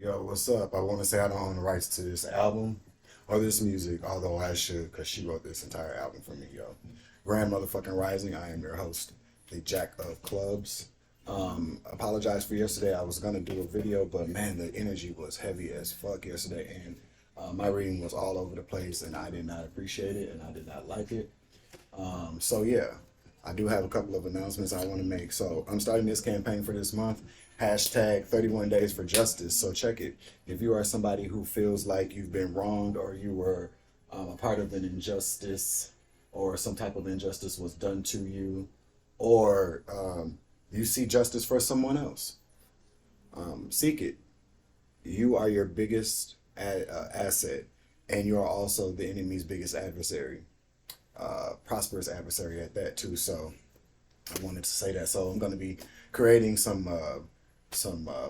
Yo, what's up? I want to say I don't own the rights to this album or this music, although I should, because she wrote this entire album for me, yo. Grand motherfucking Rising. I am your host, the Jack of Clubs. Apologize for yesterday. I was gonna do a video, but man, the energy was heavy as fuck yesterday, and my reading was all over the place, and I did not appreciate it, and I did not like it. So yeah, I do have a couple of announcements I want to make. So I'm starting this campaign for this month. Hashtag 31 days for justice. So check it. If you are somebody who feels like you've been wronged or you were a part of an injustice or some type of injustice was done to you or you see justice for someone else, seek it. You are your biggest asset and you are also the enemy's biggest adversary, prosperous adversary at that too. So I wanted to say that. So I'm going to be creating some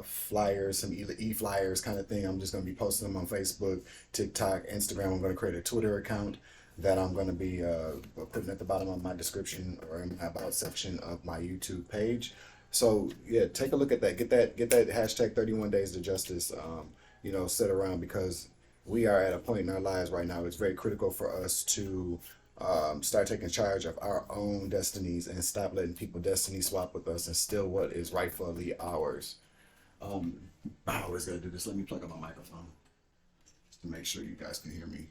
flyers, some e-flyers kind of thing. I'm just going to be posting them on Facebook, TikTok, Instagram. I'm going to create a Twitter account that I'm going to be putting at the bottom of my description or in my about section of my YouTube page. So yeah, take a look at that. Get that hashtag 31 days to justice. Set around because we are at a point in our lives right now. It's very critical for us to start taking charge of our own destinies and stop letting people destiny swap with us and steal what is rightfully ours. Um, I always gotta do this. Let me plug up my microphone just to make sure you guys can hear me.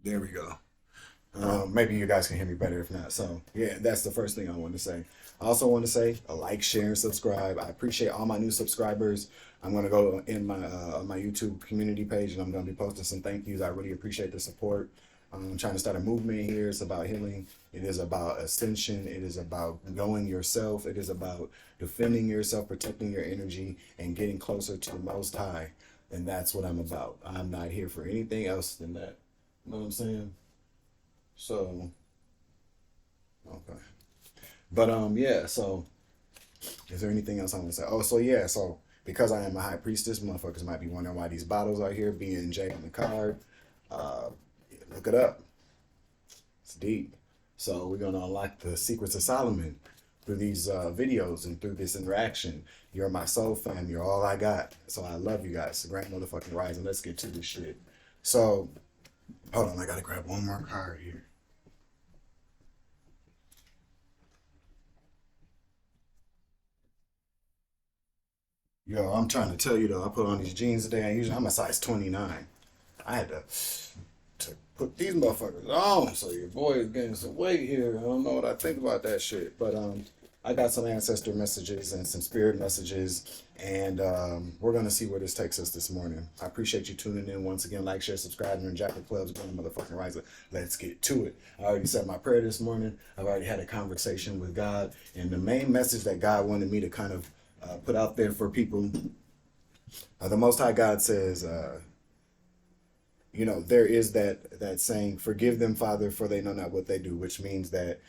There we go. Maybe you guys can hear me better if not. So yeah, that's the first thing I want to say. I also want to say a like, share, and subscribe. I appreciate all my new subscribers. I'm gonna go in my on my YouTube community page and I'm gonna be posting some thank yous. I really appreciate the support. I'm trying to start a movement here. It's about healing. It is about ascension. It is about knowing yourself. It is about defending yourself, protecting your energy, and getting closer to the Most High. And that's what I'm about. I'm not here for anything else than that. You know what I'm saying? So, okay. But yeah, so is there anything else I want to say? Oh, so yeah, so because I am a high priestess, motherfuckers might be wondering why these bottles are here, B and J on the card. Uh, Look it up. It's deep. So we're gonna unlock the secrets of Solomon through these videos and through this interaction. You're my soul fam. You're all I got. So I love you guys. Grand motherfucking rising. Let's get to this shit. So hold on, I gotta grab one more card here. Yo, I'm trying to tell you though, I put on these jeans today. I'm a size 29. I had to put these motherfuckers on. So your boy is getting some weight here. I don't know what I think about that shit. But I got some ancestor messages and some spirit messages, and we're gonna see where this takes us this morning. I appreciate you tuning in once again. Like, share, subscribe, and Jacket Clubs going motherfucking riser. Let's get to it. I already said my prayer this morning. I've already had a conversation with God, and the main message that God wanted me to kind of put out there for people. The Most High God says, there is that saying, "Forgive them, Father, for they know not what they do," which means that,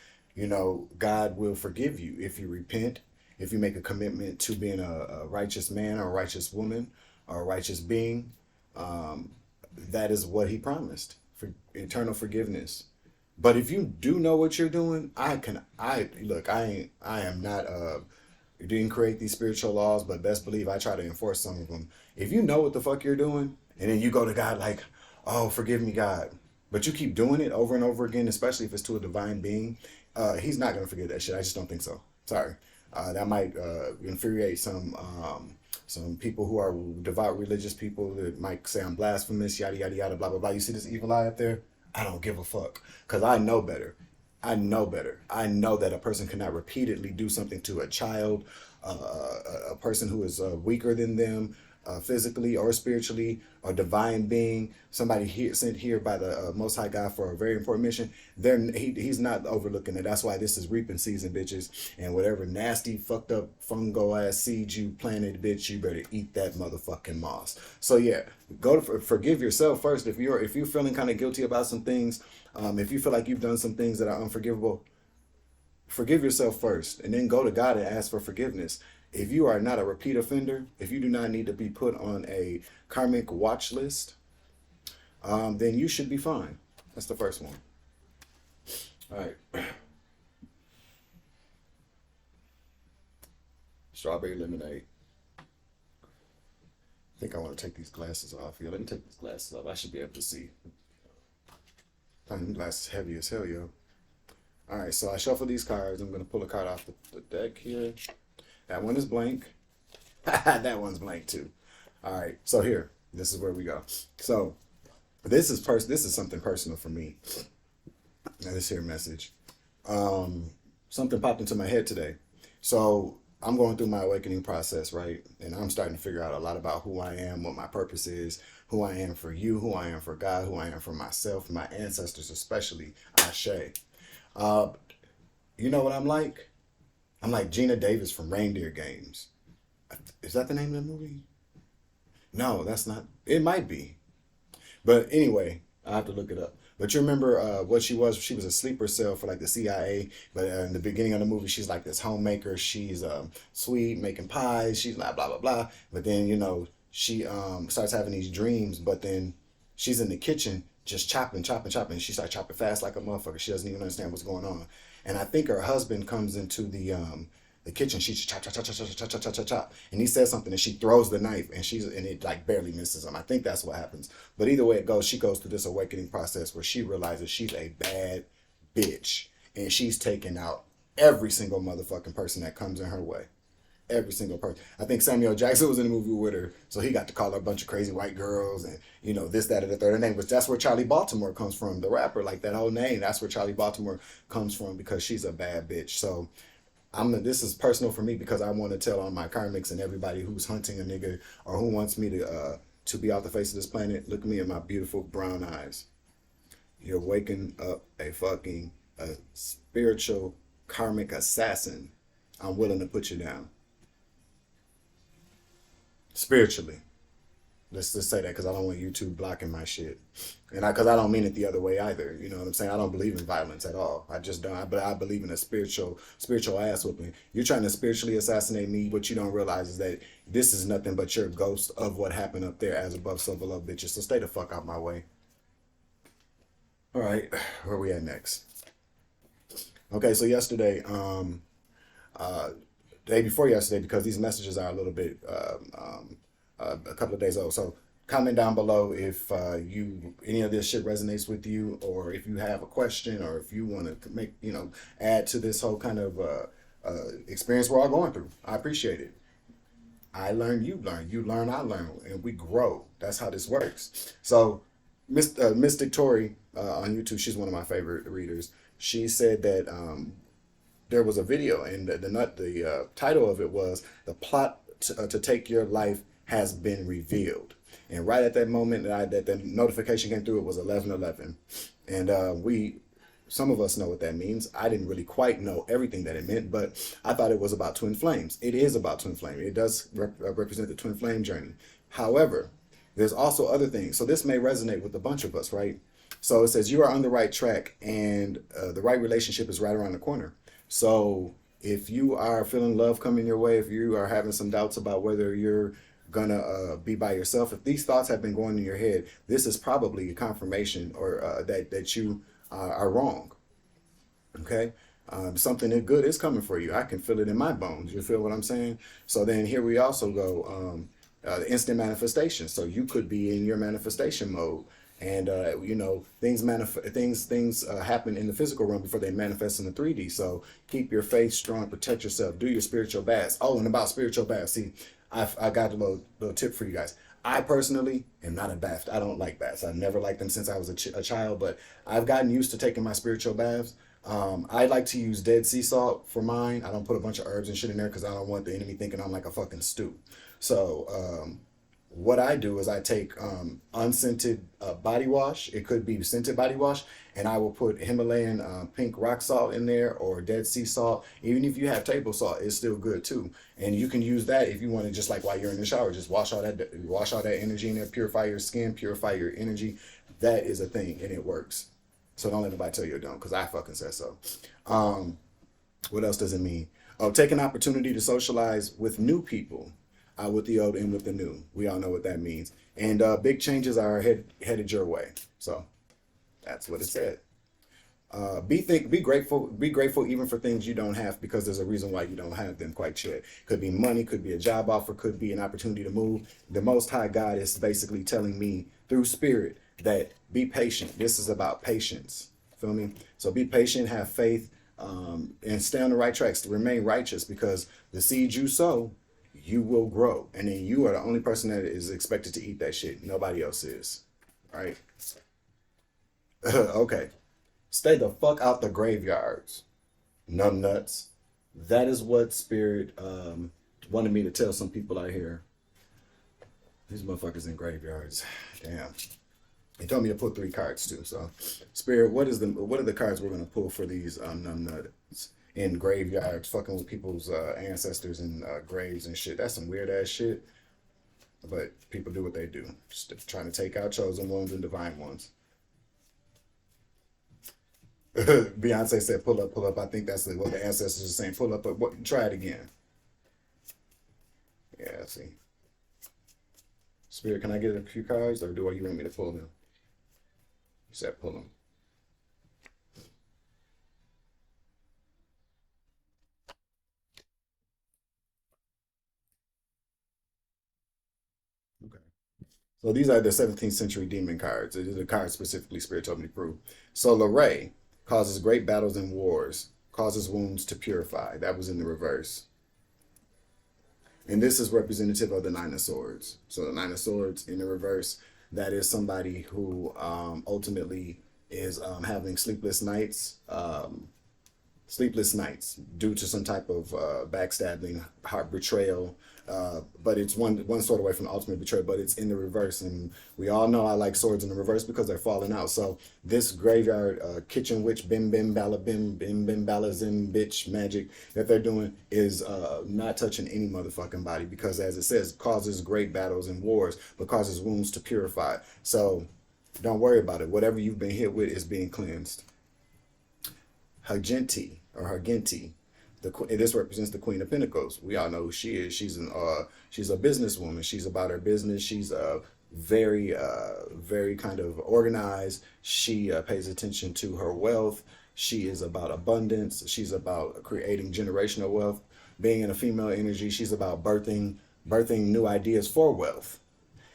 God will forgive you if you repent, if you make a commitment to being a righteous man or a righteous woman or a righteous being. Um, that is what He promised for eternal forgiveness. But if you do know what you're doing, I look, I am not didn't create these spiritual laws, but best believe I try to enforce some of them. If you know what the fuck you're doing, and then you go to God like, "Oh, forgive me, God," but you keep doing it over and over again, especially if it's to a divine being, He's not gonna forgive that shit. I just don't think so. Sorry. That might infuriate some people who are devout religious people that might say I'm blasphemous, yada yada yada, blah blah blah. You see this evil eye up there? I don't give a fuck because I know better. I know better. I know that a person cannot repeatedly do something to a child, a person who is weaker than them, physically or spiritually, or divine being, somebody here sent here by the Most High God for a very important mission. He's not overlooking it. That's why this is reaping season, bitches. And whatever nasty, fucked up, fungo ass seeds you planted, bitch, you better eat that motherfucking moss. So yeah, go to forgive yourself first. If you're feeling kind of guilty about some things, if you feel like you've done some things that are unforgivable, forgive yourself first and then go to God and ask for forgiveness. If you are not a repeat offender, if you do not need to be put on a karmic watch list, then you should be fine. That's the first one. All right. Strawberry lemonade. I think I want to take these glasses off. Yeah, let me take these glasses off. I should be able to see. These glasses heavy as hell, yo. All right, so I shuffle these cards. I'm gonna pull a card off the deck here. That one is blank. That one's blank too. All right, so here, this is where we go. So this is something personal for me. Now this here message. Something popped into my head today. So I'm going through my awakening process, right? And I'm starting to figure out a lot about who I am, what my purpose is, who I am for you, who I am for God, who I am for myself, my ancestors especially. Ashe. You know what I'm like? I'm like Gina Davis from Reindeer Games. Is that the name of the movie? No, that's not. It might be. But anyway, I have to look it up. But you remember what she was? She was a sleeper cell for like the CIA. But in the beginning of the movie, she's like this homemaker. She's sweet, making pies. She's like blah, blah, blah. But then, she starts having these dreams. But then she's in the kitchen just chopping, chopping, chopping. She starts chopping fast like a motherfucker. She doesn't even understand what's going on. And I think her husband comes into the kitchen. She just chop, chop, chop, chop, chop, chop, chop, chop, chop, chop. And he says something and she throws the knife and it like barely misses him. I think that's what happens. But either way it goes, she goes through this awakening process where she realizes she's a bad bitch. And she's taking out every single motherfucking person that comes in her way. Every single person. I think Samuel Jackson was in the movie with her, so he got to call her a bunch of crazy white girls and this, that, and the third. Her name was that's where Charlie Baltimore comes from, the rapper, like that whole name. That's where Charlie Baltimore comes from because she's a bad bitch. So this is personal for me because I want to tell all my karmics and everybody who's hunting a nigga or who wants me to be off the face of this planet. Look at me in my beautiful brown eyes. You're waking up a spiritual karmic assassin. I'm willing to put you down. Spiritually. Let's just say that because I don't want YouTube blocking my shit. And because I don't mean it the other way either. You know what I'm saying? I don't believe in violence at all. I just don't. But I believe in a spiritual ass whooping. You're trying to spiritually assassinate me. What you don't realize is that this is nothing but your ghost of what happened up there as above, so below, bitches. So stay the fuck out my way. All right. Where we at next? Okay, so yesterday, day before yesterday, because these messages are a little bit a couple of days old. So comment down below if any of this shit resonates with you, or if you have a question, or if you want to make add to this whole kind of experience we're all going through. I appreciate it. I learn, you learn, you learn, I learn, and we grow. That's how this works. So Mystic Tori on YouTube, she's one of my favorite readers. She said that there was a video, and the title of it was "The Plot to Take Your Life Has Been Revealed." And right at that moment that the notification came through, it was 11:11, and some of us know what that means. I didn't really quite know everything that it meant, but I thought it was about twin flames. It is about twin flame. It does represent the twin flame journey. However, there's also other things. So this may resonate with a bunch of us, right? So it says you are on the right track, and the right relationship is right around the corner. So if you are feeling love coming your way, if you are having some doubts about whether you're gonna be by yourself, if these thoughts have been going in your head, this is probably a confirmation or that you are wrong. Okay, something good is coming for you. I can feel it in my bones. You feel what I'm saying? So then here we also go the instant manifestation. So you could be in your manifestation mode. And things happen in the physical realm before they manifest in the 3D. So keep your faith strong, protect yourself, do your spiritual baths. Oh, and about spiritual baths, see, I got a little tip for you guys. I personally am not a bath. I don't like baths. I've never liked them since I was a child, but I've gotten used to taking my spiritual baths. I like to use Dead Sea salt for mine. I don't put a bunch of herbs and shit in there because I don't want the enemy thinking I'm like a fucking stew. So what I do is I take unscented body wash. It could be scented body wash, and I will put Himalayan pink rock salt in there, or Dead Sea salt. Even if you have table salt, it's still good too. And you can use that if you want to, just like while you're in the shower, just wash all that energy in there, purify your skin, purify your energy. That is a thing, and it works. So don't let nobody tell you it don't, because I fucking said so. What else does it mean? Oh, take an opportunity to socialize with new people. Out with the old, in with the new. We all know what that means. And big changes are headed your way. So that's what it said. Be grateful even for things you don't have because there's a reason why you don't have them quite yet. Could be money, could be a job offer, could be an opportunity to move. The Most High God is basically telling me through spirit that be patient. This is about patience. Feel me? So be patient, have faith, and stay on the right tracks to remain righteous because the seed you sow, you will grow. And then you are the only person that is expected to eat that shit. Nobody else is. Right? Okay. Stay the fuck out the graveyards. Numb nuts. That is what Spirit wanted me to tell some people out here. These motherfuckers in graveyards. Damn. He told me to put 3 cards too. So, Spirit, what are the cards we're gonna pull for these numb nuts in graveyards, fucking with people's ancestors and graves and shit? That's some weird ass shit. But people do what they do, just trying to take out chosen ones and divine ones. Beyonce said, "Pull up, pull up." I think that's what the ancestors are saying. Pull up, but what? Try it again. Yeah, see. Spirit, can I get a few cards, or do you want me to pull them? You said pull them. Okay. So these are the 17th century demon cards. These are the cards specifically Spirit told me to prove. So Lorray causes great battles and wars, causes wounds to purify. That was in the reverse. And this is representative of the Nine of Swords. So the Nine of Swords in the reverse, that is somebody who ultimately is having sleepless nights due to some type of backstabbing, heart betrayal. But it's one sword away from the ultimate betrayal, but it's in the reverse. And we all know I like swords in the reverse because they're falling out. So this graveyard kitchen witch bim bim bala bim bim bim bala zim bitch magic that they're doing is not touching any motherfucking body because, as it says, causes great battles and wars, but causes wounds to purify. So don't worry about it. Whatever you've been hit with is being cleansed. Hagenti or Hargenti. This represents the Queen of Pentacles. We all know who she is. She's a businesswoman. She's about her business. She's very kind of organized. She pays attention to her wealth. She is about abundance. She's about creating generational wealth. Being in a female energy, she's about birthing new ideas for wealth.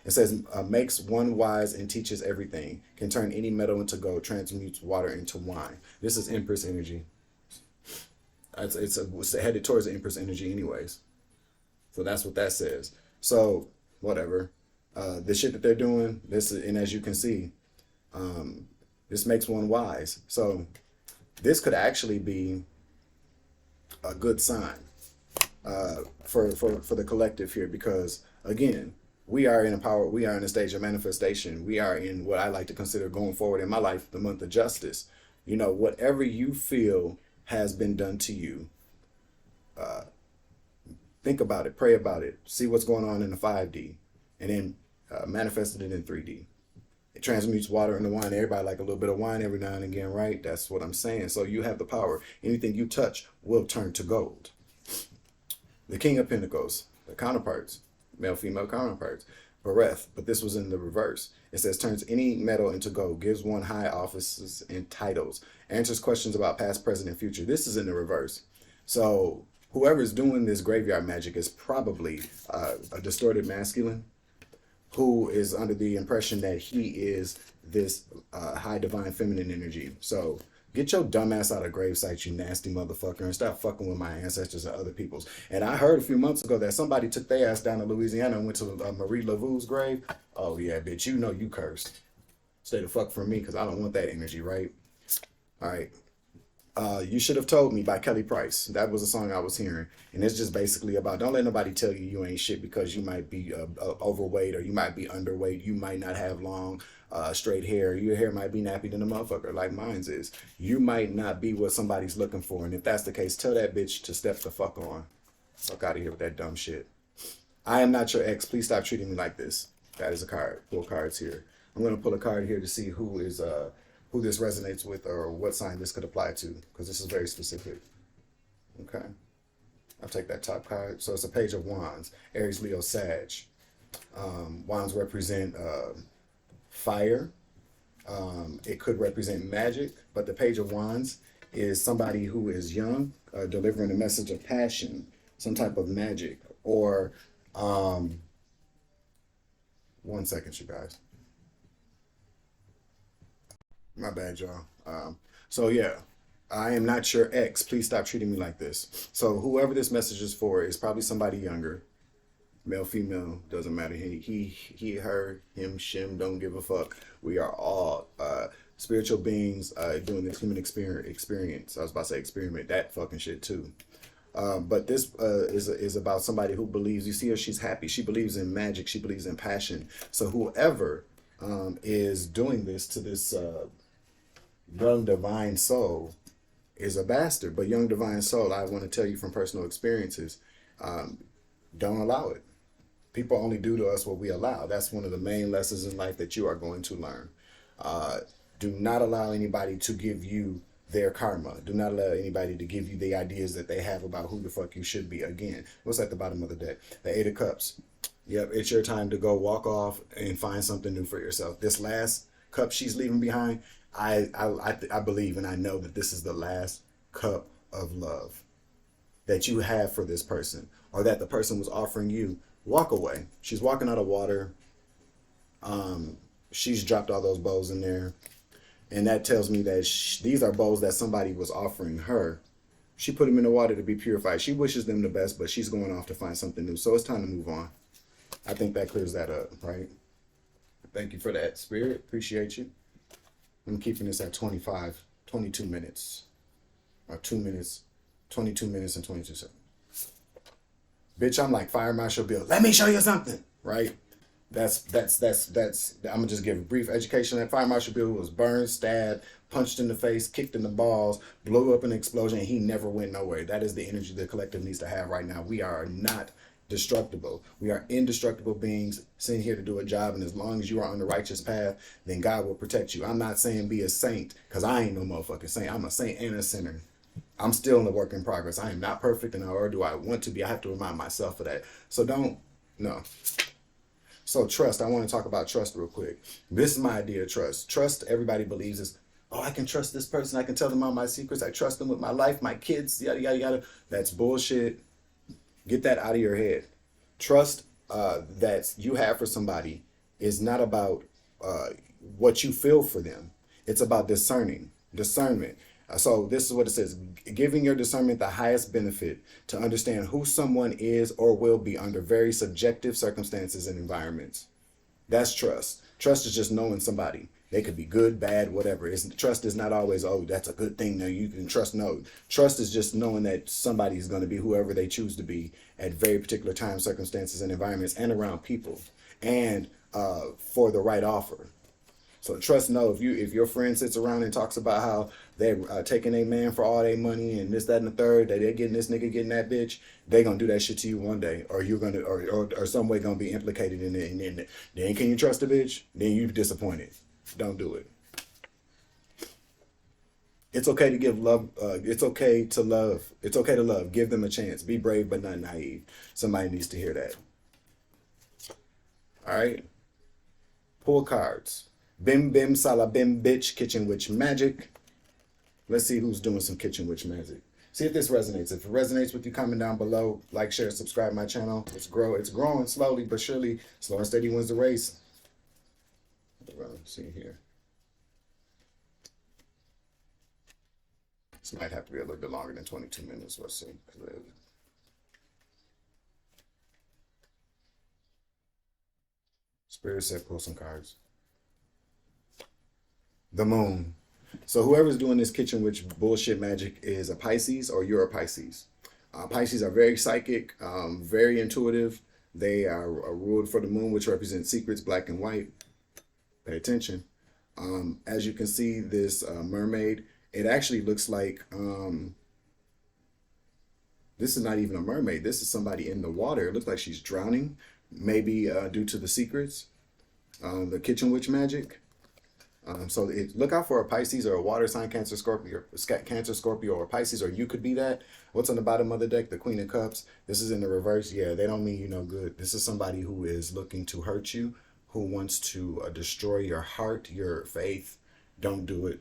It says, makes one wise and teaches everything. Can turn any metal into gold, transmutes water into wine. This is Empress energy. It's headed towards the Empress energy anyways. So that's what that says. So, whatever. The shit that they're doing, and as you can see, this makes one wise. So, this could actually be a good sign for the collective here because, again, we are in a stage of manifestation. We are in what I like to consider going forward in my life, the month of justice. You know, whatever you feel has been done to you, think about it, pray about it, see what's going on in the 5D, and then manifest it in 3D. It transmutes water into wine. Everybody like a little bit of wine every now and again, right? That's what I'm saying. So you have the power. Anything you touch will turn to gold. The King of Pentacles, the counterparts, male-female counterparts, Bereth, but this was in the reverse. It says, turns any metal into gold, gives one high offices and titles, answers questions about past, present, and future. This is in the reverse. So whoever's doing this graveyard magic is probably a distorted masculine who is under the impression that he is this high divine feminine energy. So get your dumb ass out of grave sites, you nasty motherfucker, and stop fucking with my ancestors and other people's. And I heard a few months ago that somebody took their ass down to Louisiana and went to Marie Laveau's grave. Oh yeah, bitch, you know you cursed. Stay the fuck from me, because I don't want that energy, right? All right. You Should Have Told Me by Kelly Price. That was a song I was hearing. And it's just basically about, don't let nobody tell you you ain't shit because you might be overweight or you might be underweight. You might not have long straight hair. Your hair might be nappy than a motherfucker like mine's is. You might not be what somebody's looking for. And if that's the case, tell that bitch to step the fuck on. Fuck out of here with that dumb shit. I am not your ex. Please stop treating me like this. That is a card. Pull cards here. I'm going to pull a card here to see who this resonates with or what sign this could apply to, because this is very specific. Okay. I've take that top card. So it's a page of wands. Aries, Leo, Sag. Wands represent fire. It could represent magic, but the page of wands is somebody who is young, delivering a message of passion, some type of magic, or 1 second, you guys. My bad, y'all. So yeah, I am not your ex. Please stop treating me like this. So whoever this message is for is probably somebody younger, male, female, doesn't matter. He, her, him, shim, don't give a fuck. We are all spiritual beings doing this human experience. I was about to say experiment, that fucking shit too. But this is about somebody who believes, you see her, she's happy. She believes in magic. She believes in passion. So whoever is doing this to this young divine soul is a bastard. But young divine soul, I want to tell you from personal experiences, don't allow it. People only do to us what we allow. That's one of the main lessons in life that you are going to learn. Do not allow anybody to give you their karma. Do not allow anybody to give you the ideas that they have about who the fuck you should be. Again, what's at the bottom of the deck? The Eight of Cups. Yep, it's your time to go walk off and find something new for yourself. This last cup she's leaving behind, I believe and I know that this is the last cup of love that you have for this person, or that the person was offering you. Walk away. She's walking out of water. She's dropped all those bows in there. And that tells me that these are bows that somebody was offering her. She put them in the water to be purified. She wishes them the best, but she's going off to find something new. So it's time to move on. I think that clears that up, right? Thank you for that, Spirit. Appreciate you. I'm keeping this at 22 minutes. Or 2 minutes, 22 minutes and 22 seconds. Bitch, I'm like Fire Marshal Bill. Let me show you something, right? That's I'm gonna just give a brief education. That Fire Marshal Bill was burned, stabbed, punched in the face, kicked in the balls, blew up in an explosion, and he never went nowhere. That is the energy the collective needs to have right now. We are not destructible. We are indestructible beings sent here to do a job, and as long as you are on the righteous path, then God will protect you. I'm not saying be a saint, because I ain't no motherfucking saint. I'm a saint and a sinner. I'm still in a work in progress. I am not perfect, and nor do I want to be. I have to remind myself of that. So no. So trust, I want to talk about trust real quick. This is my idea of trust. Trust, everybody believes is, oh, I can trust this person. I can tell them all my secrets. I trust them with my life, my kids, yada, yada, yada. That's bullshit. Get that out of your head. Trust that you have for somebody is not about what you feel for them. It's about discerning, discernment. So this is what it says: giving your discernment the highest benefit to understand who someone is or will be under very subjective circumstances and environments. That's trust. Trust is just knowing somebody. They could be good, bad, whatever. Trust is not always, oh, that's a good thing. No, you can trust. No, trust is just knowing that somebody is going to be whoever they choose to be at very particular times, circumstances, and environments, and around people, and for the right offer. So trust, know if your friend sits around and talks about how they're taking a man for all their money and this, that, and the third, that they're getting this nigga, getting that bitch, they gonna do that shit to you one day, or you're gonna, or some way gonna be implicated in it. And then can you trust a bitch? Then you disappointed. Don't do it. It's okay to give love. It's okay to love. It's okay to love. Give them a chance. Be brave, but not naive. Somebody needs to hear that. All right. Pull cards. Bim bim sala bim bitch kitchen witch magic. Let's see who's doing some kitchen witch magic. See if this resonates. If it resonates with you, comment down below. Like, share, subscribe my channel. It's growing slowly but surely. Slow and steady wins the race. Let's see here. This might have to be a little bit longer than 22 minutes. Let's see. Spirit said pull some cards. The moon. So whoever's doing this kitchen witch bullshit magic is a Pisces, or you're a Pisces. Pisces are very psychic, very intuitive. They are ruled for the moon, which represents secrets, black and white. Pay attention. As you can see, this mermaid, it actually looks like, this is not even a mermaid. This is somebody in the water. It looks like she's drowning, maybe due to the secrets, the kitchen witch magic. Look out for a Pisces or a water sign, Cancer, Scorpio, or Pisces, or you could be that. What's on the bottom of the deck? The Queen of Cups. This is in the reverse. Yeah, they don't mean you no good. This is somebody who is looking to hurt you, who wants to destroy your heart, your faith. Don't do it.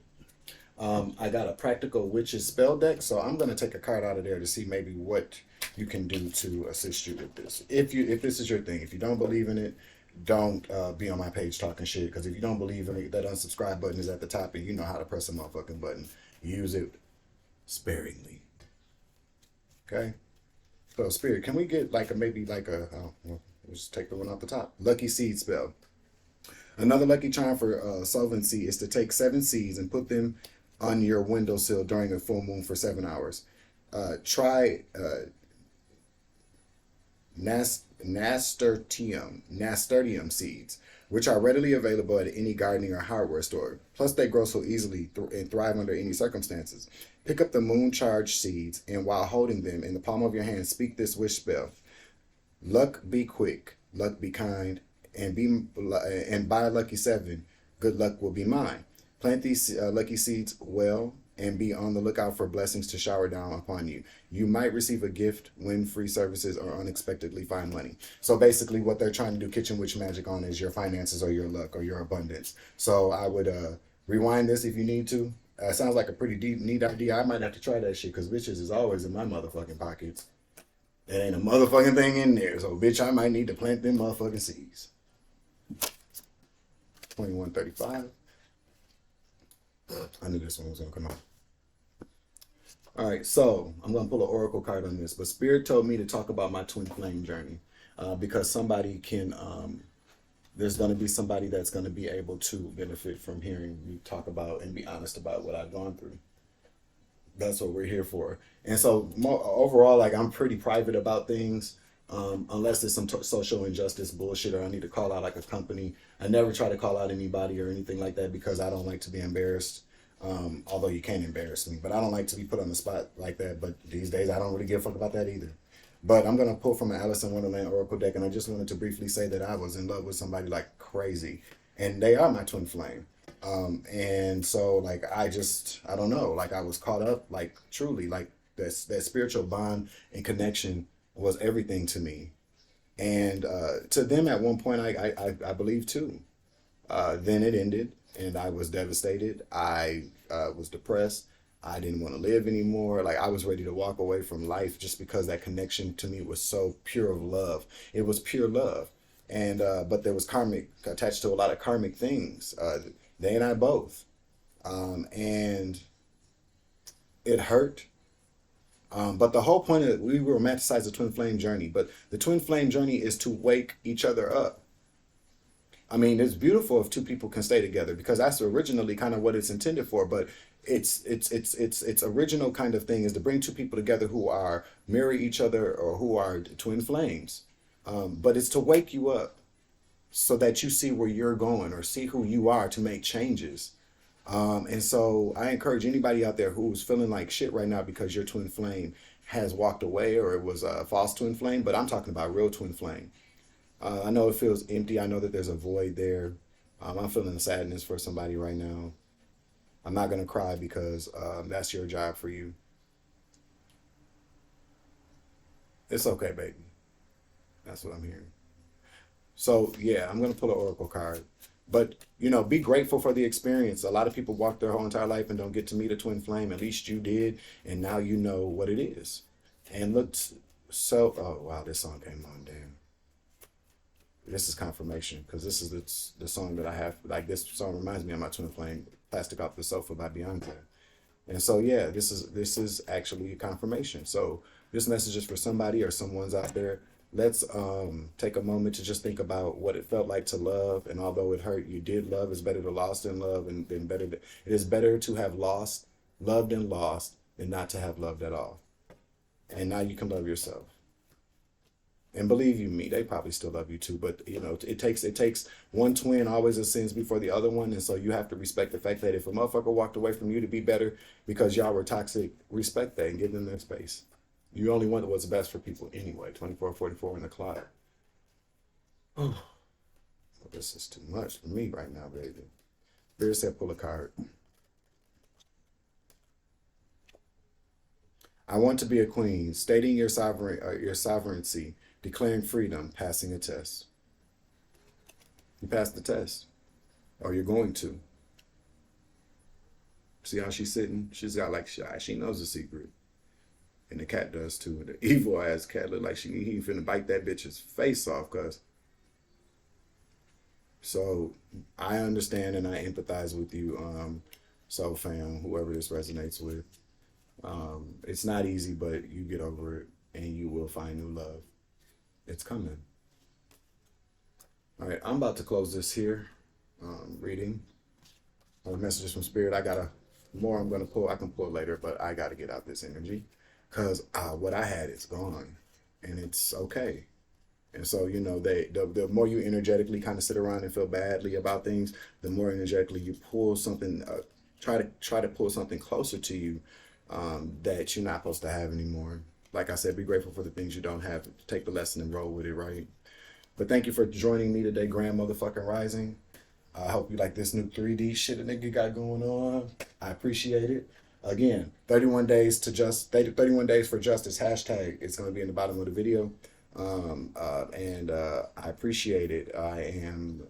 I got a practical witches spell deck, so I'm gonna take a card out of there to see maybe what you can do to assist you with this. If this is your thing, if you don't believe in it, don't be on my page talking shit. Because if you don't believe in it, that unsubscribe button is at the top, and you know how to press a motherfucking button. Use it sparingly. Okay. So spirit, can we get like a maybe like a well, let's take the one off the top. Lucky seed spell. Another lucky charm for solvency is to take 7 seeds and put them on your windowsill during a full moon for 7 hours. Try nasturtium seeds, which are readily available at any gardening or hardware store. Plus, they grow so easily and thrive under any circumstances. Pick up the moon charged seeds, and while holding them in the palm of your hand, speak this wish spell: Luck be quick, luck be kind, and by lucky 7, good luck will be mine. Plant these lucky seeds well and be on the lookout for blessings to shower down upon you. You might receive a gift, win free services, or unexpectedly find money. So basically what they're trying to do kitchen witch magic on is your finances or your luck or your abundance. So I would rewind this if you need to. Sounds like a pretty deep, neat idea. I might have to try that shit because bitches is always in my motherfucking pockets. There ain't a motherfucking thing in there. So bitch, I might need to plant them motherfucking seeds. 2135. I knew this one was gonna come out. All right, so I'm gonna pull an oracle card on this, but Spirit told me to talk about my twin flame journey because somebody can. There's gonna be somebody that's gonna be able to benefit from hearing me talk about and be honest about what I've gone through. That's what we're here for. And so overall, like I'm pretty private about things. Unless it's some social injustice bullshit or I need to call out like a company. I never try to call out anybody or anything like that because I don't like to be embarrassed. Although you can embarrass me, but I don't like to be put on the spot like that. But these days I don't really give a fuck about that either. But I'm gonna pull from an Alice in Wonderland Oracle deck, and I just wanted to briefly say that I was in love with somebody like crazy, and they are my twin flame. And so like I don't know, like I was caught up, like truly, like that spiritual bond and connection was everything to me. And to them at one point, I believe too. Then it ended, and I was devastated. I was depressed. I didn't want to live anymore. Like I was ready to walk away from life just because that connection to me was so pure of love. It was pure love. And but there was karmic attached to a lot of karmic things. They and I both. And it hurt. But the whole point of we romanticize the twin flame journey, but the twin flame journey is to wake each other up. I mean, it's beautiful if two people can stay together because that's originally kind of what it's intended for. But its original kind of thing is to bring two people together who are mirror each other or who are twin flames. But it's to wake you up so that you see where you're going or see who you are to make changes. And so I encourage anybody out there who's feeling like shit right now because your twin flame has walked away or it was a false twin flame, but I'm talking about real twin flame. I know it feels empty. I know that there's a void there. I'm feeling sadness for somebody right now. I'm not going to cry because that's your job for you. It's okay, baby. That's what I'm hearing. So yeah, I'm going to pull an oracle card. But, you know, be grateful for the experience. A lot of people walk their whole entire life and don't get to meet a twin flame. At least you did. And now you know what it is. And looked so, oh, wow, this song came on, damn. This is confirmation because this is the song that I have. Like, this song reminds me of my twin flame, Plastic Off the Sofa by Beyonce. And so, yeah, this is actually a confirmation. So this message is for somebody or someone's out there. Let's take a moment to just think about what it felt like to love. And although it hurt, you did love. It's better to lost than love, and then it is better to have loved and lost than not to have loved at all. And now you can love yourself. And believe you me, they probably still love you too. But you know, it takes one twin always ascends before the other one. And so you have to respect the fact that if a motherfucker walked away from you to be better because y'all were toxic, respect that and give them their space. You only want what's best for people anyway. 2444 in the clock. Oh, well, this is too much for me right now, baby. Spirit said pull a card. I want to be a queen, stating your sovereignty, declaring freedom, passing a test. You passed the test, or you're going to. See how she's sitting? She's got like she knows the secret, and the cat does too. The evil ass cat look like he finna bite that bitch's face off, cause. So I understand and I empathize with you, so fam, whoever this resonates with. It's not easy, but you get over it and you will find new love. It's coming. All right, I'm about to close this here reading. Messages from Spirit. I got more I'm gonna pull. I can pull later, but I gotta get out this energy because what I had is gone, and it's okay. And so, you know, the more you energetically kind of sit around and feel badly about things, the more energetically you pull something, try to pull something closer to you that you're not supposed to have anymore. Like I said, be grateful for the things you don't have. Take the lesson and roll with it, right? But thank you for joining me today, Grand Motherfucking Rising. I hope you like this new 3D shit a nigga got going on. I appreciate it. Again, 31 days to 31 days for justice hashtag. It's going to be in the bottom of the video. I appreciate it. I am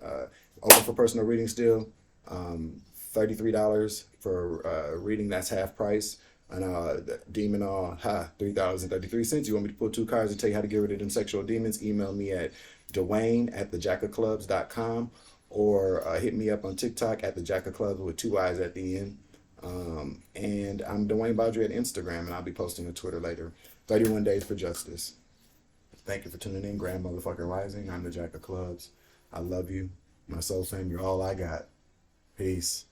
open for personal reading still. $33 for reading. That's half price. And demon $3.33. You want me to pull 2 cards to tell you how to get rid of them sexual demons? Email me at Dwayne@thejackofclubs.com or hit me up on TikTok at thejackofclubs with 2 I's at the end. And I'm Dwayne Baudry at Instagram, and I'll be posting on Twitter later. 31 days for justice. Thank you for tuning in, Grand Motherfucking Rising. I'm the Jack of Clubs. I love you. My soul fam, you're all I got. Peace.